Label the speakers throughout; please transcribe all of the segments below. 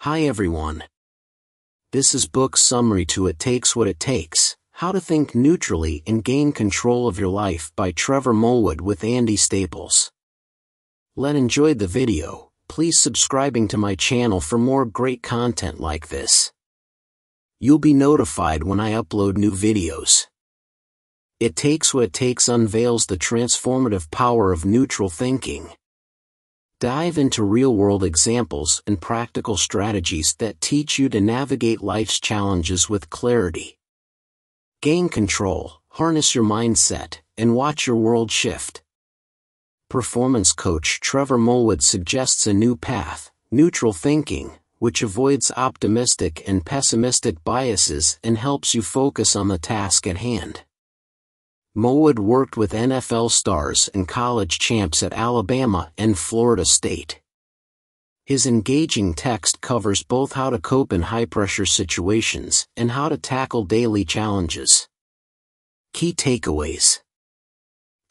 Speaker 1: Hi everyone. This is book summary to It Takes What It Takes, How to Think Neutrally and Gain Control of Your Life by Trevor Moawad with Andy Staples. Enjoyed the video. Please subscribing to my channel for more great content like this. You'll be notified when I upload new videos. It Takes What It Takes unveils the transformative power of neutral thinking. Dive into real-world examples and practical strategies that teach you to navigate life's challenges with clarity. Gain control, harness your mindset, and watch your world shift. Performance coach Trevor Moawad suggests a new path, neutral thinking, which avoids optimistic and pessimistic biases and helps you focus on the task at hand. Moawad worked with NFL stars and college champs at Alabama and Florida State. His engaging text covers both how to cope in high-pressure situations and how to tackle daily challenges. Key takeaways: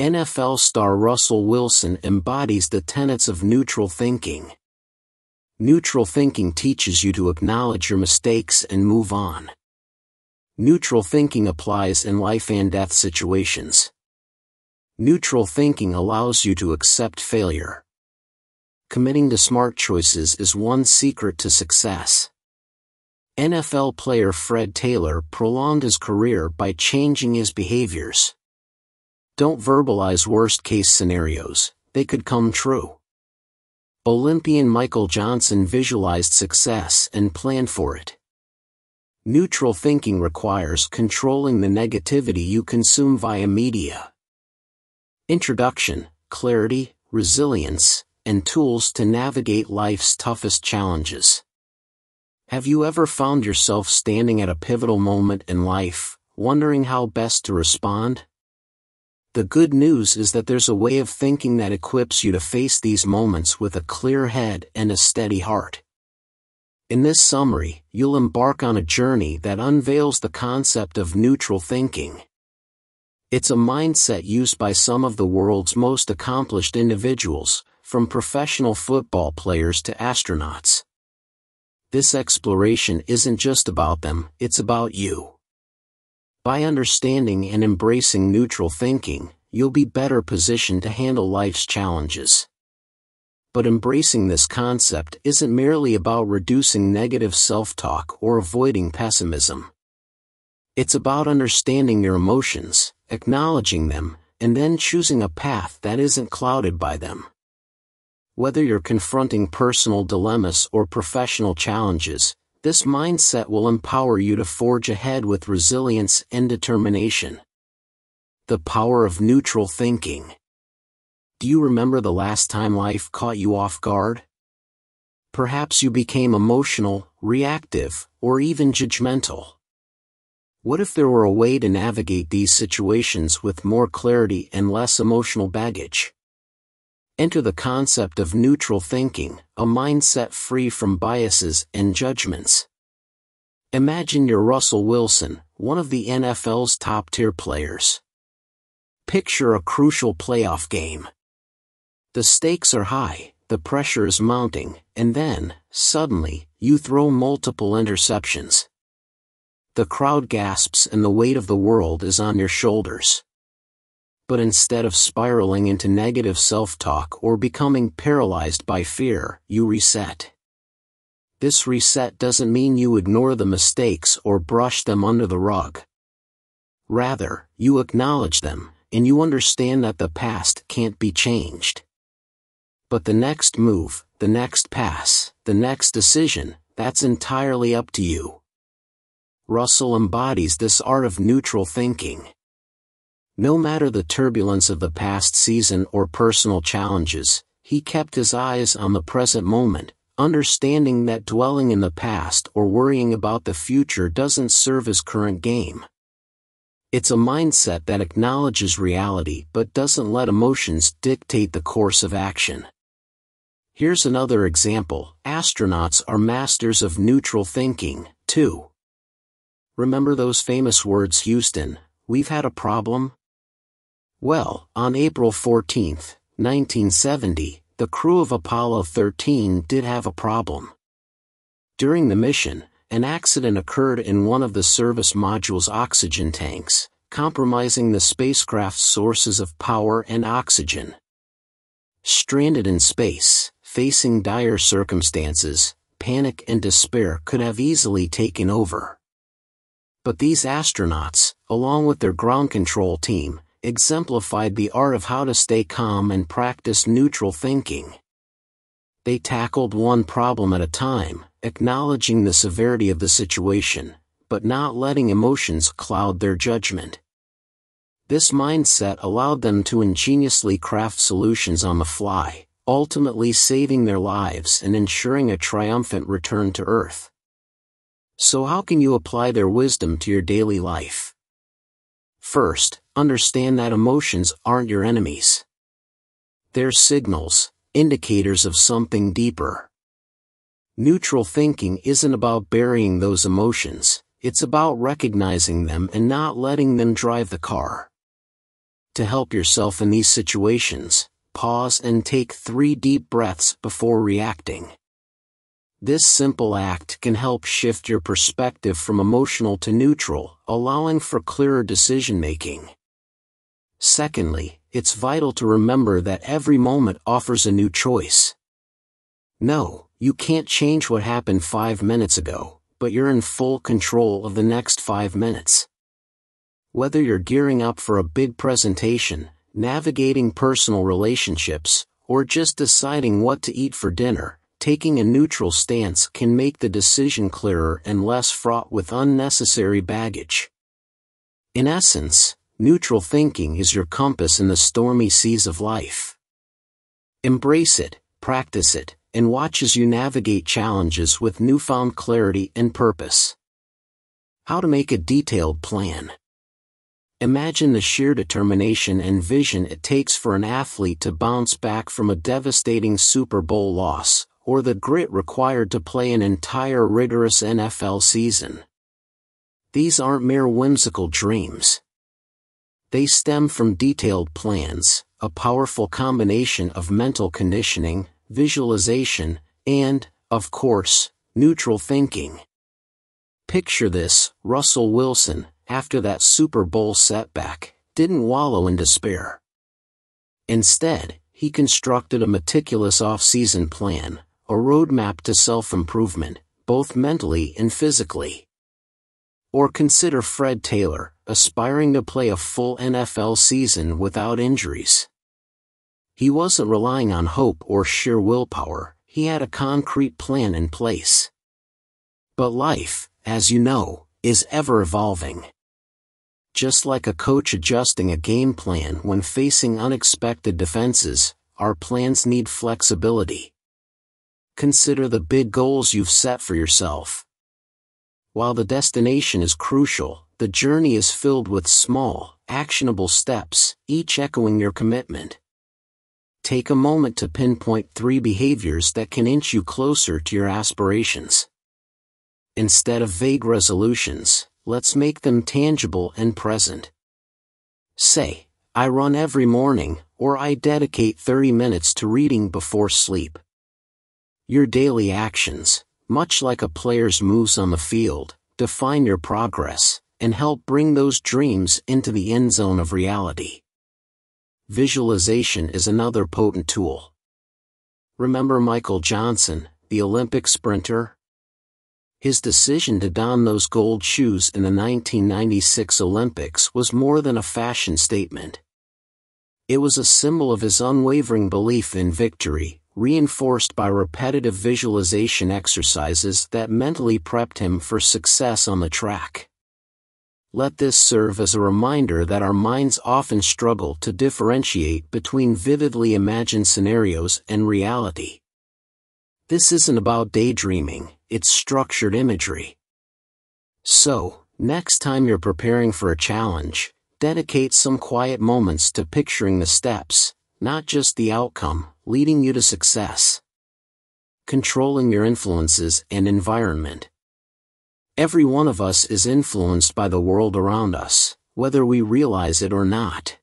Speaker 1: NFL star Russell Wilson embodies the tenets of neutral thinking. Neutral thinking teaches you to acknowledge your mistakes and move on. Neutral thinking applies in life and death situations. Neutral thinking allows you to accept failure. Committing to smart choices is one secret to success. NFL player Fred Taylor prolonged his career by changing his behaviors. Don't verbalize worst-case scenarios, they could come true. Olympian Michael Johnson visualized success and planned for it. Neutral thinking requires controlling the negativity you consume via media. Introduction, clarity, resilience, and tools to navigate life's toughest challenges. Have you ever found yourself standing at a pivotal moment in life, wondering how best to respond? The good news is that there's a way of thinking that equips you to face these moments with a clear head and a steady heart. In this summary, you'll embark on a journey that unveils the concept of neutral thinking. It's a mindset used by some of the world's most accomplished individuals, from professional football players to astronauts. This exploration isn't just about them, it's about you. By understanding and embracing neutral thinking, you'll be better positioned to handle life's challenges. But embracing this concept isn't merely about reducing negative self-talk or avoiding pessimism. It's about understanding your emotions, acknowledging them, and then choosing a path that isn't clouded by them. Whether you're confronting personal dilemmas or professional challenges, this mindset will empower you to forge ahead with resilience and determination. The power of neutral thinking. Do you remember the last time life caught you off guard? Perhaps you became emotional, reactive, or even judgmental. What if there were a way to navigate these situations with more clarity and less emotional baggage? Enter the concept of neutral thinking, a mindset free from biases and judgments. Imagine you're Russell Wilson, one of the NFL's top-tier players. Picture a crucial playoff game. The stakes are high, the pressure is mounting, and then, suddenly, you throw multiple interceptions. The crowd gasps and the weight of the world is on your shoulders. But instead of spiraling into negative self-talk or becoming paralyzed by fear, you reset. This reset doesn't mean you ignore the mistakes or brush them under the rug. Rather, you acknowledge them, and you understand that the past can't be changed. But the next move, the next pass, the next decision, that's entirely up to you. Russell embodies this art of neutral thinking. No matter the turbulence of the past season or personal challenges, he kept his eyes on the present moment, understanding that dwelling in the past or worrying about the future doesn't serve his current game. It's a mindset that acknowledges reality but doesn't let emotions dictate the course of action. Here's another example: astronauts are masters of neutral thinking, too. Remember those famous words, Houston, we've had a problem? Well, on April 14, 1970, the crew of Apollo 13 did have a problem. During the mission, an accident occurred in one of the service module's oxygen tanks, compromising the spacecraft's sources of power and oxygen. Stranded in space, facing dire circumstances, panic and despair could have easily taken over. But these astronauts, along with their ground control team, exemplified the art of how to stay calm and practice neutral thinking. They tackled one problem at a time, acknowledging the severity of the situation, but not letting emotions cloud their judgment. This mindset allowed them to ingeniously craft solutions on the fly, ultimately saving their lives and ensuring a triumphant return to Earth. So how can you apply their wisdom to your daily life? First, understand that emotions aren't your enemies. They're signals, indicators of something deeper. Neutral thinking isn't about burying those emotions, it's about recognizing them and not letting them drive the car. To help yourself in these situations, pause and take 3 deep breaths before reacting. This simple act can help shift your perspective from emotional to neutral, allowing for clearer decision-making. Secondly, it's vital to remember that every moment offers a new choice. No, you can't change what happened 5 minutes ago, but you're in full control of the next 5 minutes. Whether you're gearing up for a big presentation, navigating personal relationships, or just deciding what to eat for dinner, taking a neutral stance can make the decision clearer and less fraught with unnecessary baggage. In essence, neutral thinking is your compass in the stormy seas of life. Embrace it, practice it, and watch as you navigate challenges with newfound clarity and purpose. How to make a detailed plan. Imagine the sheer determination and vision it takes for an athlete to bounce back from a devastating Super Bowl loss, or the grit required to play an entire rigorous NFL season. These aren't mere whimsical dreams. They stem from detailed plans, a powerful combination of mental conditioning, visualization, and, of course, neutral thinking. Picture this: Russell Wilson, after that Super Bowl setback, didn't wallow in despair. Instead, he constructed a meticulous off-season plan, a roadmap to self-improvement, both mentally and physically. Or consider Fred Taylor, aspiring to play a full NFL season without injuries. He wasn't relying on hope or sheer willpower, he had a concrete plan in place. But life, as you know, is ever evolving. Just like a coach adjusting a game plan when facing unexpected defenses, our plans need flexibility. Consider the big goals you've set for yourself. While the destination is crucial, the journey is filled with small, actionable steps, each echoing your commitment. Take a moment to pinpoint 3 behaviors that can inch you closer to your aspirations. Instead of vague resolutions, let's make them tangible and present. Say, I run every morning, or I dedicate 30 minutes to reading before sleep. Your daily actions, much like a player's moves on the field, define your progress, and help bring those dreams into the end zone of reality. Visualization is another potent tool. Remember Michael Johnson, the Olympic sprinter? His decision to don those gold shoes in the 1996 Olympics was more than a fashion statement. It was a symbol of his unwavering belief in victory, reinforced by repetitive visualization exercises that mentally prepped him for success on the track. Let this serve as a reminder that our minds often struggle to differentiate between vividly imagined scenarios and reality. This isn't about daydreaming, it's structured imagery. So, next time you're preparing for a challenge, dedicate some quiet moments to picturing the steps, not just the outcome, leading you to success. Controlling your influences and environment. Every one of us is influenced by the world around us, whether we realize it or not.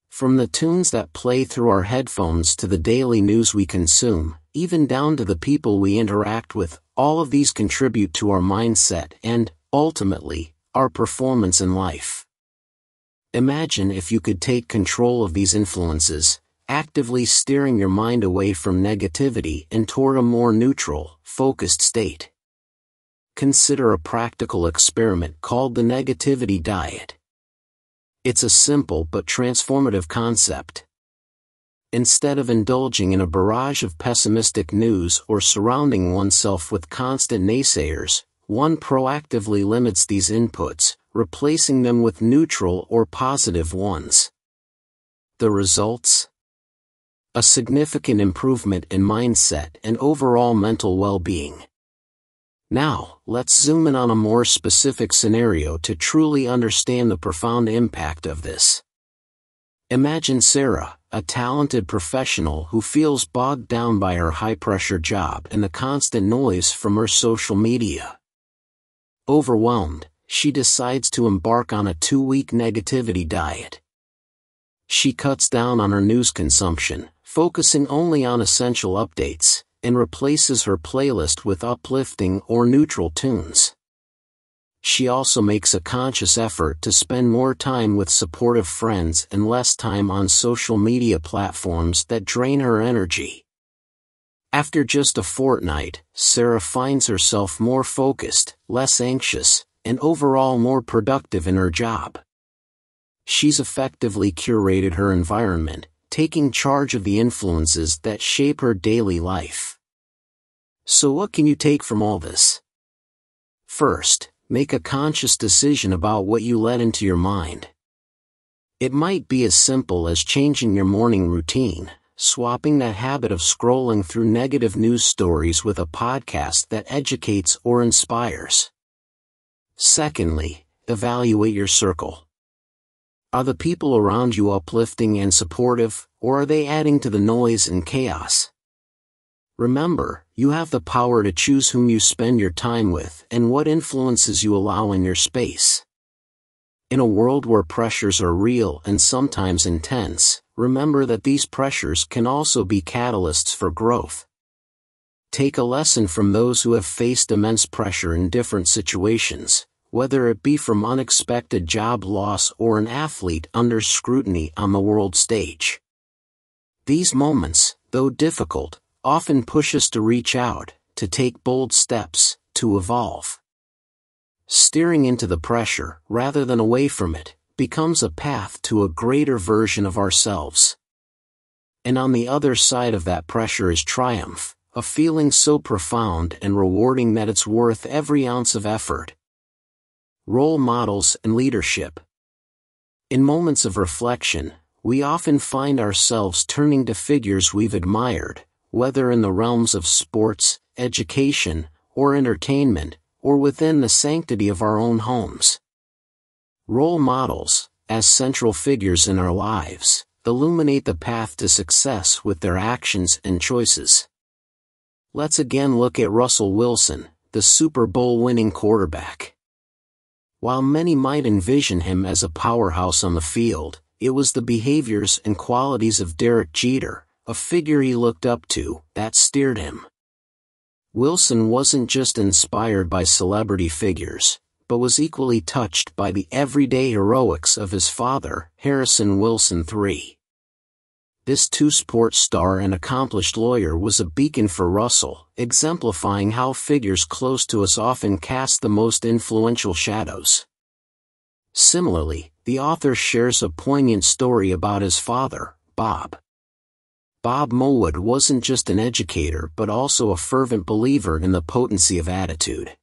Speaker 1: From the tunes that play through our headphones to the daily news we consume, even down to the people we interact with, All of these contribute to our mindset and, ultimately, our performance in life. Imagine if you could take control of these influences, actively steering your mind away from negativity and toward a more neutral, focused state. Consider a practical experiment called the negativity diet. It's a simple but transformative concept. Instead of indulging in a barrage of pessimistic news or surrounding oneself with constant naysayers, one proactively limits these inputs, replacing them with neutral or positive ones. The results? A significant improvement in mindset and overall mental well-being. Now, let's zoom in on a more specific scenario to truly understand the profound impact of this. Imagine Sarah, a talented professional who feels bogged down by her high-pressure job and the constant noise from her social media. Overwhelmed, she decides to embark on a 2-week negativity diet. She cuts down on her news consumption, focusing only on essential updates, and replaces her playlist with uplifting or neutral tunes. She also makes a conscious effort to spend more time with supportive friends and less time on social media platforms that drain her energy. After just a fortnight, Sarah finds herself more focused, less anxious, and overall more productive in her job. She's effectively curated her environment, taking charge of the influences that shape her daily life. So what can you take from all this? First, make a conscious decision about what you let into your mind. It might be as simple as changing your morning routine, swapping that habit of scrolling through negative news stories with a podcast that educates or inspires. Secondly, evaluate your circle. Are the people around you uplifting and supportive, or are they adding to the noise and chaos? Remember, you have the power to choose whom you spend your time with and what influences you allow in your space. In a world where pressures are real and sometimes intense, remember that these pressures can also be catalysts for growth. Take a lesson from those who have faced immense pressure in different situations, whether it be from unexpected job loss or an athlete under scrutiny on the world stage. These moments, though difficult, often push us to reach out, to take bold steps, to evolve. Steering into the pressure, rather than away from it, becomes a path to a greater version of ourselves. And on the other side of that pressure is triumph, a feeling so profound and rewarding that it's worth every ounce of effort. Role models and leadership. In moments of reflection, we often find ourselves turning to figures we've admired, whether in the realms of sports, education, or entertainment, or within the sanctity of our own homes. Role models, as central figures in our lives, illuminate the path to success with their actions and choices. Let's again look at Russell Wilson, the Super Bowl winning quarterback. While many might envision him as a powerhouse on the field, it was the behaviors and qualities of Derek Jeter, a figure he looked up to, that steered him. Wilson wasn't just inspired by celebrity figures, but was equally touched by the everyday heroics of his father, Harrison Wilson III. This two-sport star and accomplished lawyer was a beacon for Russell, exemplifying how figures close to us often cast the most influential shadows. Similarly, the author shares a poignant story about his father, Bob. Bob Moawad wasn't just an educator but also a fervent believer in the potency of attitude.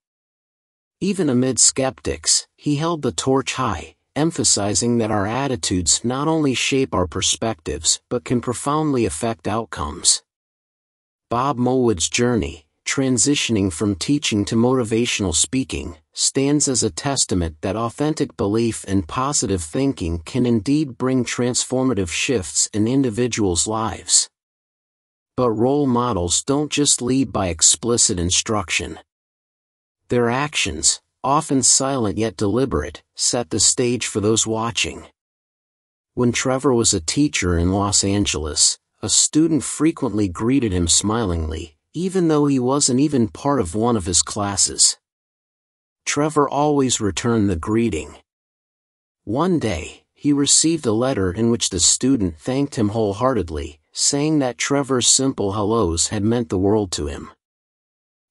Speaker 1: Even amid skeptics, he held the torch high, emphasizing that our attitudes not only shape our perspectives but can profoundly affect outcomes. Bob Moawad's journey, transitioning from teaching to motivational speaking, stands as a testament that authentic belief and positive thinking can indeed bring transformative shifts in individuals' lives. But role models don't just lead by explicit instruction. Their actions, often silent yet deliberate, set the stage for those watching. When Trevor was a teacher in Los Angeles, a student frequently greeted him smilingly, even though he wasn't even part of one of his classes. Trevor always returned the greeting. One day, he received a letter in which the student thanked him wholeheartedly, saying that Trevor's simple hellos had meant the world to him.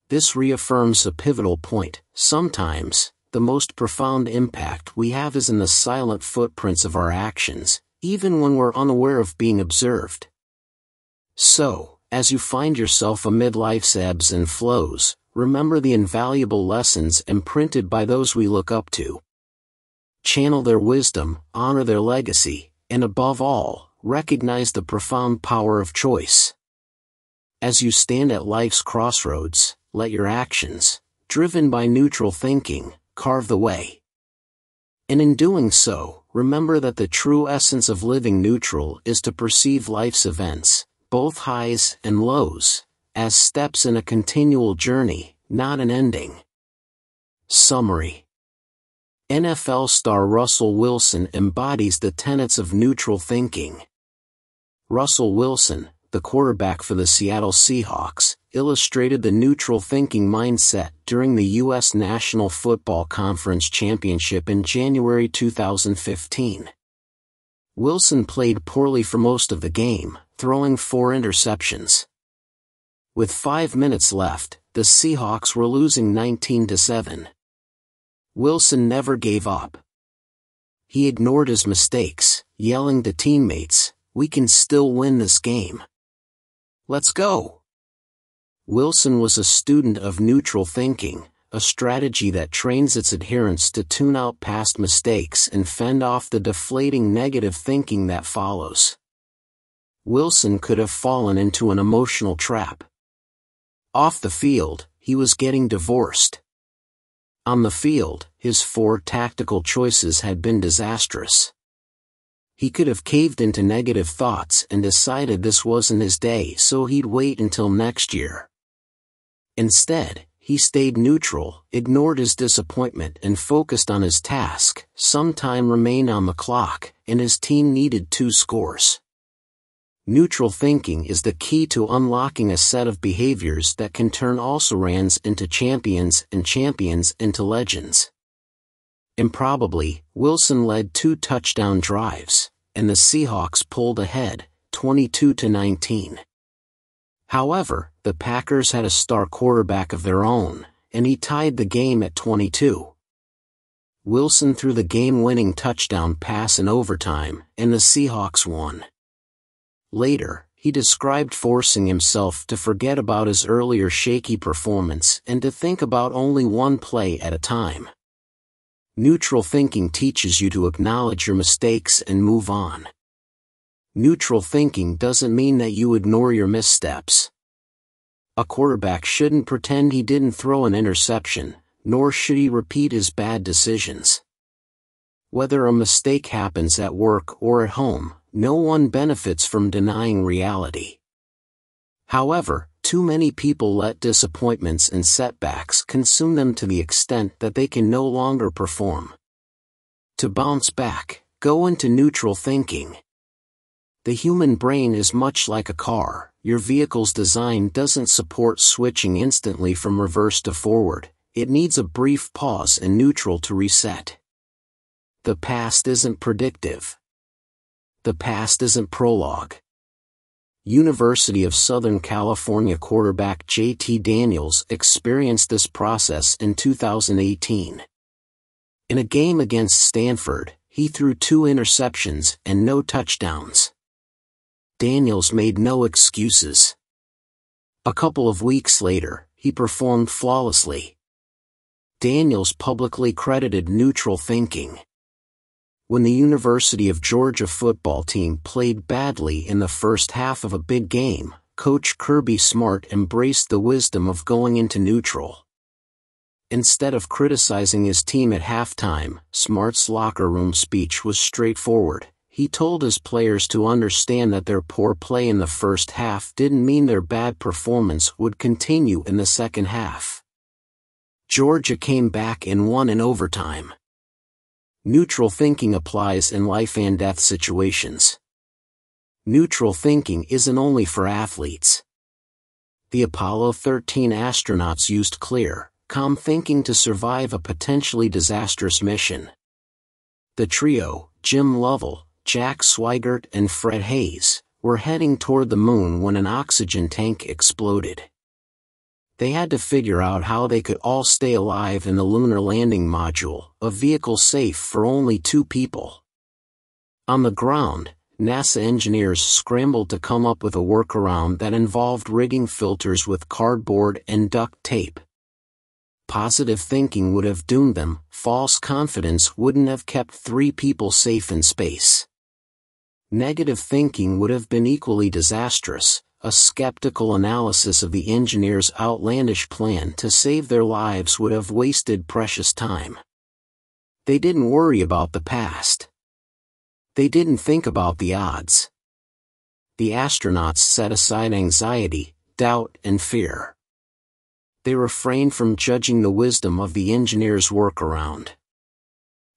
Speaker 1: This reaffirms a pivotal point. Sometimes, the most profound impact we have is in the silent footprints of our actions, even when we're unaware of being observed. So, as you find yourself amid life's ebbs and flows, remember the invaluable lessons imprinted by those we look up to. Channel their wisdom, honor their legacy, and above all, recognize the profound power of choice. As you stand at life's crossroads, let your actions, driven by neutral thinking, carve the way. And in doing so, remember that the true essence of living neutral is to perceive life's events, both highs and lows, as steps in a continual journey, not an ending. Summary. NFL star Russell Wilson embodies the tenets of neutral thinking. Russell Wilson, the quarterback for the Seattle Seahawks, illustrated the neutral thinking mindset during the U.S. National Football Conference Championship in January 2015. Wilson played poorly for most of the game, throwing 4 interceptions. With 5 minutes left, the Seahawks were losing 19-7. Wilson never gave up. He ignored his mistakes, yelling to teammates, "We can still win this game. Let's go." Wilson was a student of neutral thinking, a strategy that trains its adherents to tune out past mistakes and fend off the deflating negative thinking that follows. Wilson could have fallen into an emotional trap. Off the field, he was getting divorced. On the field, his 4 tactical choices had been disastrous. He could have caved into negative thoughts and decided this wasn't his day, so he'd wait until next year. Instead, he stayed neutral, ignored his disappointment and focused on his task. Some time remained on the clock, and his team needed 2 scores. Neutral thinking is the key to unlocking a set of behaviors that can turn also-rans into champions and champions into legends. Improbably, Wilson led 2 touchdown drives, and the Seahawks pulled ahead, 22-19. However, the Packers had a star quarterback of their own, and he tied the game at 22. Wilson threw the game-winning touchdown pass in overtime, and the Seahawks won. Later, he described forcing himself to forget about his earlier shaky performance and to think about only one play at a time. Neutral thinking teaches you to acknowledge your mistakes and move on. Neutral thinking doesn't mean that you ignore your missteps. A quarterback shouldn't pretend he didn't throw an interception, nor should he repeat his bad decisions. Whether a mistake happens at work or at home, no one benefits from denying reality. However, too many people let disappointments and setbacks consume them to the extent that they can no longer perform. To bounce back, go into neutral thinking. The human brain is much like a car. Your vehicle's design doesn't support switching instantly from reverse to forward. It needs a brief pause in neutral to reset. The past isn't predictive. The past isn't prologue. University of Southern California quarterback J.T. Daniels experienced this process in 2018. In a game against Stanford, he threw 2 interceptions and no touchdowns. Daniels made no excuses. A couple of weeks later, he performed flawlessly. Daniels publicly credited neutral thinking. When the University of Georgia football team played badly in the first half of a big game, Coach Kirby Smart embraced the wisdom of going into neutral. Instead of criticizing his team at halftime, Smart's locker room speech was straightforward. He told his players to understand that their poor play in the first half didn't mean their bad performance would continue in the second half. Georgia came back and won in overtime. Neutral thinking applies in life and death situations. Neutral thinking isn't only for athletes. The Apollo 13 astronauts used clear, calm thinking to survive a potentially disastrous mission. The trio, Jim Lovell, Jack Swigert and Fred Hayes, were heading toward the moon when an oxygen tank exploded. They had to figure out how they could all stay alive in the lunar landing module, a vehicle safe for only 2 people. On the ground, NASA engineers scrambled to come up with a workaround that involved rigging filters with cardboard and duct tape. Positive thinking would have doomed them, false confidence wouldn't have kept 3 people safe in space. Negative thinking would have been equally disastrous. A skeptical analysis of the engineers' outlandish plan to save their lives would have wasted precious time. They didn't worry about the past. They didn't think about the odds. The astronauts set aside anxiety, doubt, and fear. They refrained from judging the wisdom of the engineers' workaround.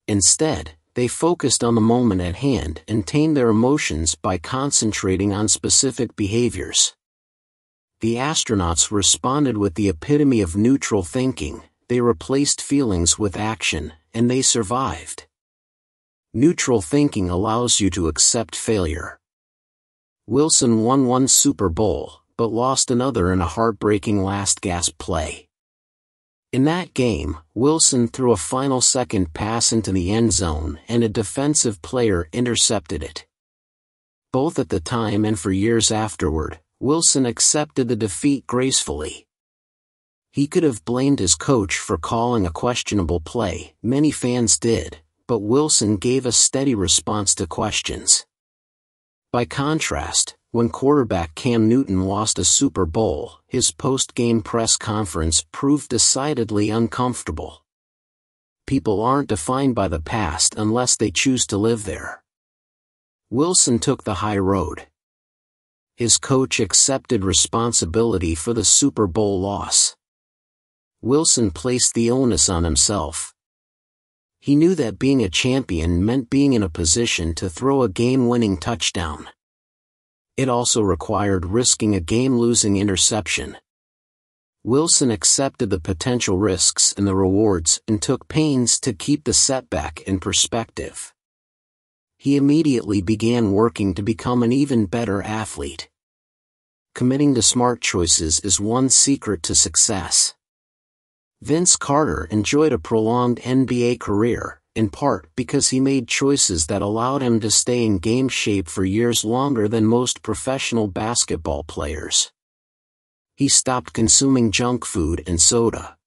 Speaker 1: Instead, they focused on the moment at hand and tamed their emotions by concentrating on specific behaviors. The astronauts responded with the epitome of neutral thinking. They replaced feelings with action, and they survived. Neutral thinking allows you to accept failure. Wilson won 1 Super Bowl, but lost another in a heartbreaking last-gasp play. In that game, Wilson threw a final second pass into the end zone and a defensive player intercepted it. Both at the time and for years afterward, Wilson accepted the defeat gracefully. He could have blamed his coach for calling a questionable play, many fans did, but Wilson gave a steady response to questions. By contrast, when quarterback Cam Newton lost a Super Bowl, his post-game press conference proved decidedly uncomfortable. People aren't defined by the past unless they choose to live there. Wilson took the high road. His coach accepted responsibility for the Super Bowl loss. Wilson placed the onus on himself. He knew that being a champion meant being in a position to throw a game-winning touchdown. It also required risking a game-losing interception. Wilson accepted the potential risks and the rewards and took pains to keep the setback in perspective. He immediately began working to become an even better athlete. Committing to smart choices is one secret to success. Vince Carter enjoyed a prolonged NBA career, in part because he made choices that allowed him to stay in game shape for years longer than most professional basketball players. He stopped consuming junk food and soda.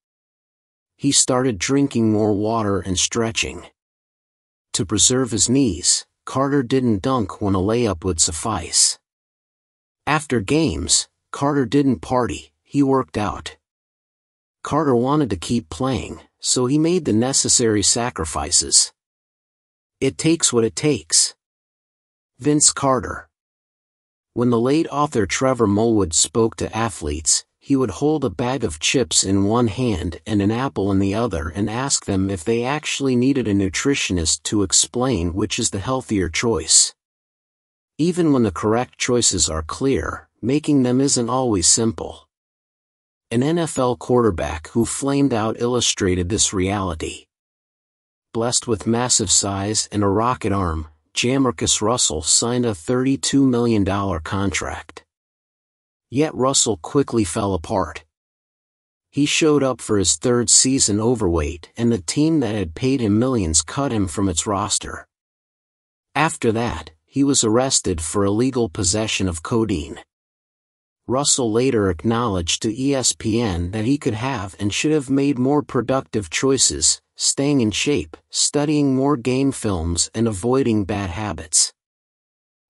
Speaker 1: He started drinking more water and stretching. To preserve his knees, Carter didn't dunk when a layup would suffice. After games, Carter didn't party, he worked out. Carter wanted to keep playing, so he made the necessary sacrifices. It takes what it takes. Vince Carter. When the late author Trevor Moawad spoke to athletes, he would hold a bag of chips in one hand and an apple in the other and ask them if they actually needed a nutritionist to explain which is the healthier choice. Even when the correct choices are clear, making them isn't always simple. An NFL quarterback who flamed out illustrated this reality. Blessed with massive size and a rocket arm, Jamarcus Russell signed a $32 million contract. Yet Russell quickly fell apart. He showed up for his 3rd season overweight and the team that had paid him millions cut him from its roster. After that, he was arrested for illegal possession of codeine. Russell later acknowledged to ESPN that he could have and should have made more productive choices, staying in shape, studying more game films and avoiding bad habits.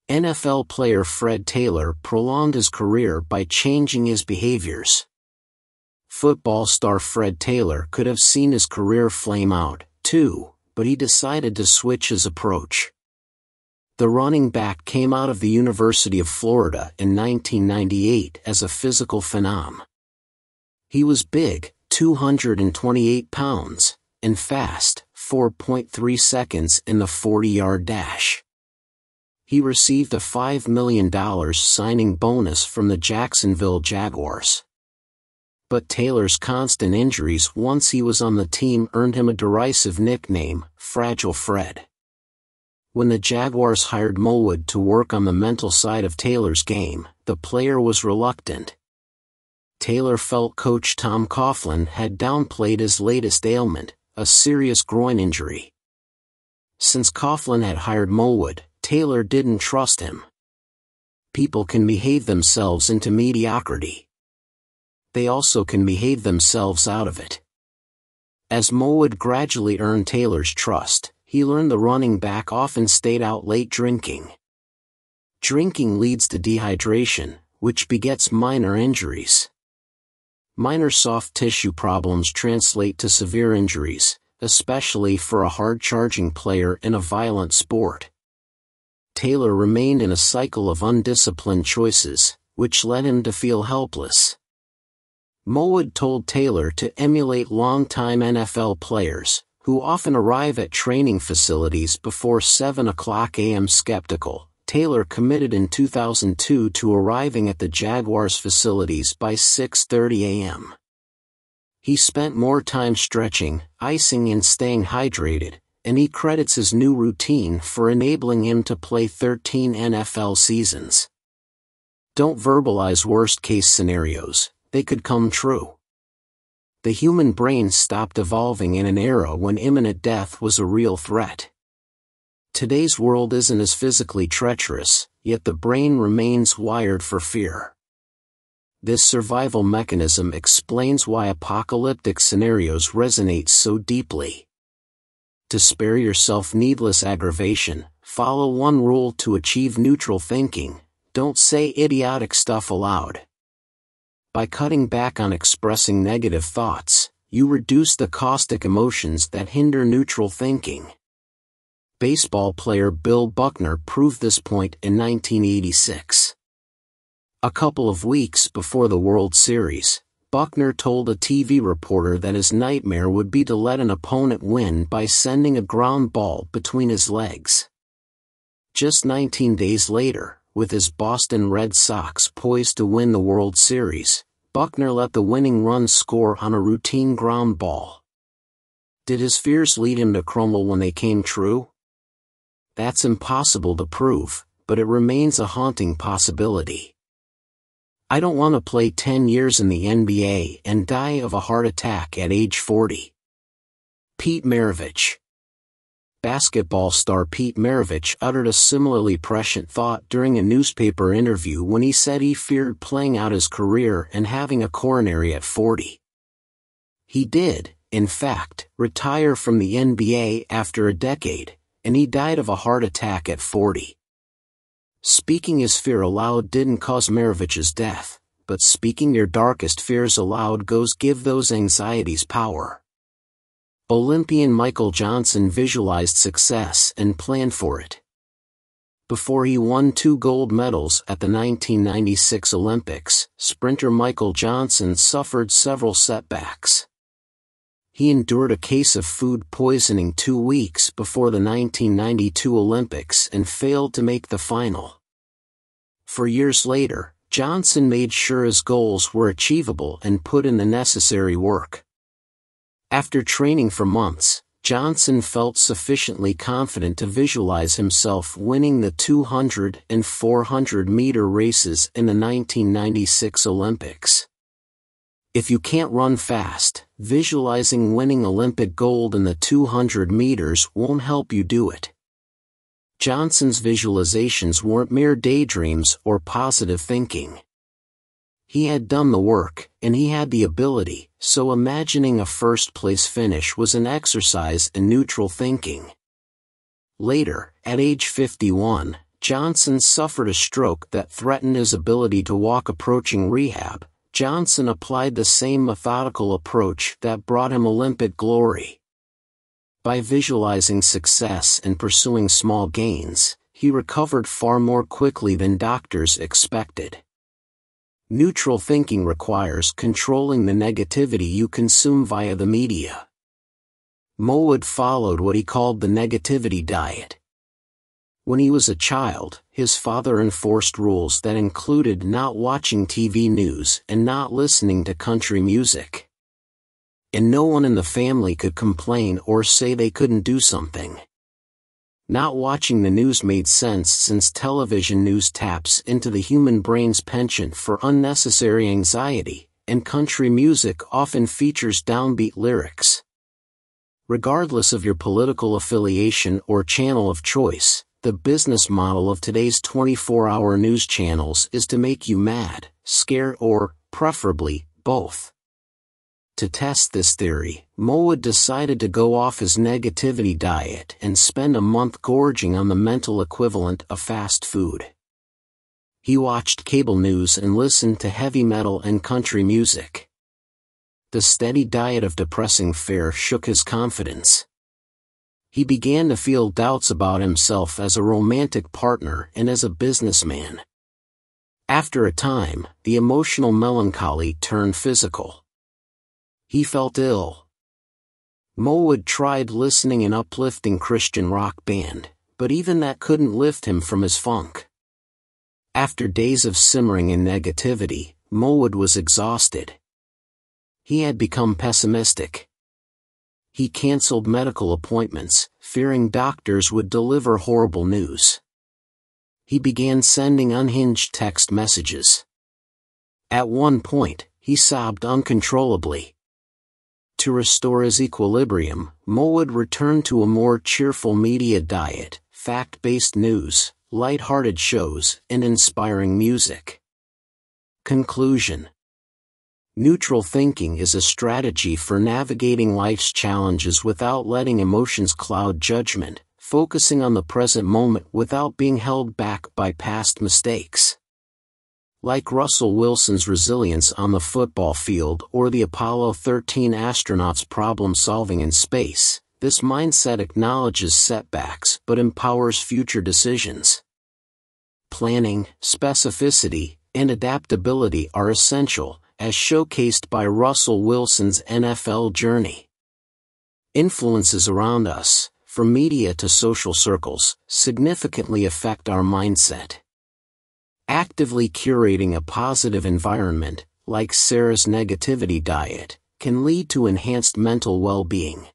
Speaker 1: NFL player Fred Taylor prolonged his career by changing his behaviors. Football star Fred Taylor could have seen his career flame out, too, but he decided to switch his approach. The running back came out of the University of Florida in 1998 as a physical phenom. He was big, 228 pounds, and fast, 4.3 seconds in the 40-yard dash. He received a $5 million signing bonus from the Jacksonville Jaguars. But Taylor's constant injuries once he was on the team earned him a derisive nickname, Fragile Fred. When the Jaguars hired Moawad to work on the mental side of Taylor's game, the player was reluctant. Taylor felt coach Tom Coughlin had downplayed his latest ailment, a serious groin injury. Since Coughlin had hired Moawad, Taylor didn't trust him. People can behave themselves into mediocrity. They also can behave themselves out of it. As Moawad gradually earned Taylor's trust, he learned the running back often stayed out late drinking. Drinking leads to dehydration, which begets minor injuries. Minor soft tissue problems translate to severe injuries, especially for a hard-charging player in a violent sport. Taylor remained in a cycle of undisciplined choices, which led him to feel helpless. Moawad told Taylor to emulate longtime NFL players, who often arrive at training facilities before 7 o'clock a.m. skeptical. Taylor committed in 2002 to arriving at the Jaguars' facilities by 6:30 a.m. He spent more time stretching, icing and staying hydrated, and he credits his new routine for enabling him to play 13 NFL seasons. Don't verbalize worst-case scenarios, they could come true. The human brain stopped evolving in an era when imminent death was a real threat. Today's world isn't as physically treacherous, yet the brain remains wired for fear. This survival mechanism explains why apocalyptic scenarios resonate so deeply. To spare yourself needless aggravation, follow one rule to achieve neutral thinking: don't say idiotic stuff aloud. By cutting back on expressing negative thoughts, you reduce the caustic emotions that hinder neutral thinking. Baseball player Bill Buckner proved this point in 1986. A couple of weeks before the World Series, Buckner told a TV reporter that his nightmare would be to let an opponent win by sending a ground ball between his legs. Just 19 days later, with his Boston Red Sox poised to win the World Series, Buckner let the winning run score on a routine ground ball. Did his fears lead him to crumble when they came true? That's impossible to prove, but it remains a haunting possibility. I don't want to play 10 years in the NBA and die of a heart attack at age 40. Pete Maravich. Basketball star Pete Maravich uttered a similarly prescient thought during a newspaper interview when he said he feared playing out his career and having a coronary at 40. He did, in fact, retire from the NBA after a decade, and he died of a heart attack at 40. Speaking his fear aloud didn't cause Maravich's death, but speaking your darkest fears aloud give those anxieties power. Olympian Michael Johnson visualized success and planned for it. Before he won 2 gold medals at the 1996 Olympics, sprinter Michael Johnson suffered several setbacks. He endured a case of food poisoning 2 weeks before the 1992 Olympics and failed to make the final. For years later, Johnson made sure his goals were achievable and put in the necessary work. After training for months, Johnson felt sufficiently confident to visualize himself winning the 200 and 400-meter races in the 1996 Olympics. If you can't run fast, visualizing winning Olympic gold in the 200 meters won't help you do it. Johnson's visualizations weren't mere daydreams or positive thinking. He had done the work, and he had the ability, so imagining a first-place finish was an exercise in neutral thinking. Later, at age 51, Johnson suffered a stroke that threatened his ability to walk. Approaching rehab, Johnson applied the same methodical approach that brought him Olympic glory. By visualizing success and pursuing small gains, he recovered far more quickly than doctors expected. Neutral thinking requires controlling the negativity you consume via the media. Moawad followed what he called the negativity diet. When he was a child, his father enforced rules that included not watching TV news and not listening to country music. And no one in the family could complain or say they couldn't do something. Not watching the news made sense since television news taps into the human brain's penchant for unnecessary anxiety, and country music often features downbeat lyrics. Regardless of your political affiliation or channel of choice, the business model of today's 24-hour news channels is to make you mad, scared, or, preferably, both. To test this theory, Moawad decided to go off his negativity diet and spend a month gorging on the mental equivalent of fast food. He watched cable news and listened to heavy metal and country music. The steady diet of depressing fare shook his confidence. He began to feel doubts about himself as a romantic partner and as a businessman. After a time, the emotional melancholy turned physical. He felt ill. Moawad tried listening an uplifting Christian rock band, but even that couldn't lift him from his funk. After days of simmering in negativity, Moawad was exhausted. He had become pessimistic. He canceled medical appointments, fearing doctors would deliver horrible news. He began sending unhinged text messages. At one point, he sobbed uncontrollably. To restore his equilibrium, Moawad returned to a more cheerful media diet, fact-based news, light-hearted shows, and inspiring music. Conclusion: neutral thinking is a strategy for navigating life's challenges without letting emotions cloud judgment, focusing on the present moment without being held back by past mistakes. Like Russell Wilson's resilience on the football field or the Apollo 13 astronauts' problem-solving in space, this mindset acknowledges setbacks but empowers future decisions. Planning, specificity, and adaptability are essential, as showcased by Russell Wilson's NFL journey. Influences around us, from media to social circles, significantly affect our mindset. Actively curating a positive environment, like Sarah's negativity diet, can lead to enhanced mental well-being.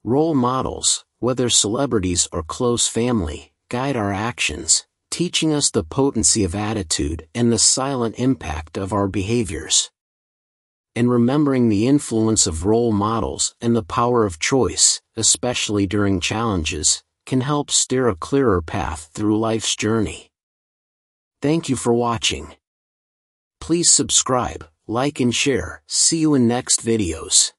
Speaker 1: Role models, whether celebrities or close family, guide our actions, teaching us the potency of attitude and the silent impact of our behaviors. And remembering the influence of role models and the power of choice, especially during challenges, can help steer a clearer path through life's journey. Thank you for watching. Please subscribe, like and share. See you in next videos.